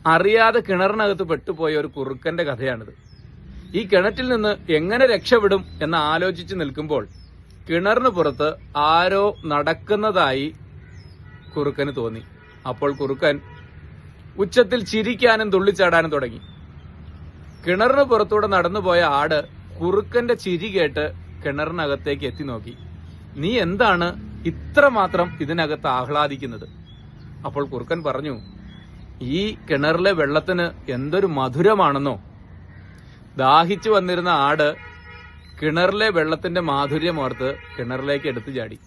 അറിയാതെ കിണറിനകത്ത് പെട്ടുപോയ ഒരു കുറുക്കന്റെ കഥയാണിത്. ഈ കിണറ്റിൽ നിന്ന് എങ്ങനെ രക്ഷപ്പെടും എന്ന് ആലോചിച്ച് നിൽക്കുമ്പോൾ കിണറിന് പുറത്ത് ആരോ നടക്കുന്നതായി കുറുക്കന് തോന്നി. അപ്പോൾ കുറുക്കൻ ഉച്ചത്തിൽ ചിരിക്കാനും തുള്ളിച്ചാടാനും തുടങ്ങി. കിണറിന് പുറത്തൂടെ നടന്നുപോയ ആട് കുറുക്കന്റെ ചിരി കേട്ട് കിണറിനകത്തേക്ക് എത്തി നോക്കി. നീ എന്താണ് ഇത്രമാത്രം ഇതിനകത്ത് ആഹ്ലാദിക്കുന്നത്? അപ്പോൾ കുറുക്കൻ പറഞ്ഞു, ഈ കിണറിലെ വെള്ളത്തിന് എന്തൊരു മധുരമാണെന്നോ. ദാഹിച്ചു വന്നിരുന്ന ആട് കിണറിലെ വെള്ളത്തിന്റെ മാധുര്യം ഓർത്ത് കിണറിലേക്ക് എടുത്തു ചാടി.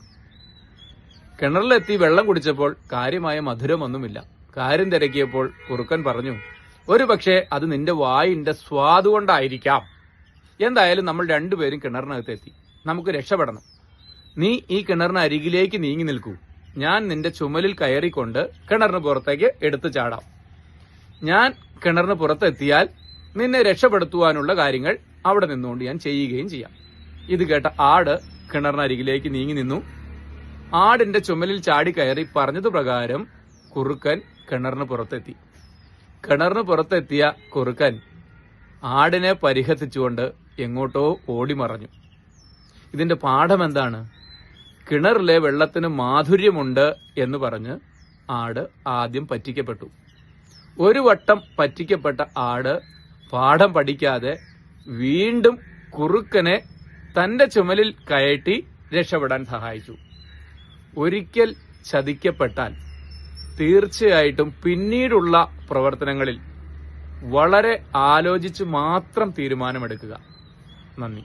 കിണറിലെത്തി വെള്ളം കുടിച്ചപ്പോൾ കാര്യമായ മധുരമൊന്നുമില്ല. കാര്യം തിരക്കിയപ്പോൾ കുറുക്കൻ പറഞ്ഞു, ഒരു പക്ഷേ അത് നിന്റെ വായിന്റെ സ്വാദ് കൊണ്ടായിരിക്കാം. എന്തായാലും നമ്മൾ രണ്ടുപേരും കിണറിനകത്ത് എത്തി. നമുക്ക് രക്ഷപ്പെടണം. നീ ഈ കിണറിന് അരികിലേക്ക് നീങ്ങി നിൽക്കൂ. ഞാൻ നിന്റെ ചുമലിൽ കയറിക്കൊണ്ട് കിണറിന് പുറത്തേക്ക് എടുത്തു ചാടാം. ഞാൻ കിണറിന് പുറത്തെത്തിയാൽ നിന്നെ രക്ഷപ്പെടുത്തുവാനുള്ള കാര്യങ്ങൾ അവിടെ നിന്നുകൊണ്ട് ഞാൻ ചെയ്യുകയും ചെയ്യാം. ഇത് കേട്ട ആട് കിണറിനരികിലേക്ക് നീങ്ങി നിന്നു. ആടിന്റെ ചുമലിൽ ചാടി കയറി പറഞ്ഞത് പ്രകാരം കുറുക്കൻ കിണറിന് പുറത്തെത്തി. കിണറിന് പുറത്തെത്തിയ കുറുക്കൻ ആടിനെ പരിഹസിച്ചുകൊണ്ട് എങ്ങോട്ടോ ഓടിമറഞ്ഞു. ഇതിന്റെ പാഠം എന്താണ്? കിണറിലെ വെള്ളത്തിന് മാധുര്യമുണ്ട് എന്ന് പറഞ്ഞ് ആട് ആദ്യം പറ്റിക്കപ്പെട്ടു. ഒരു വട്ടം പറ്റിക്കപ്പെട്ട ആട് പാഠം പഠിക്കാതെ വീണ്ടും കുറുക്കനെ തന്റെ ചുമലിൽ കയറ്റി രക്ഷപ്പെടാൻ സഹായിച്ചു. ഒരിക്കൽ ചതിക്കപ്പെട്ടാൽ തീർച്ചയായിട്ടും പിന്നീടുള്ള പ്രവർത്തനങ്ങളിൽ വളരെ ആലോചിച്ച് മാത്രം തീരുമാനമെടുക്കുക. നന്ദി.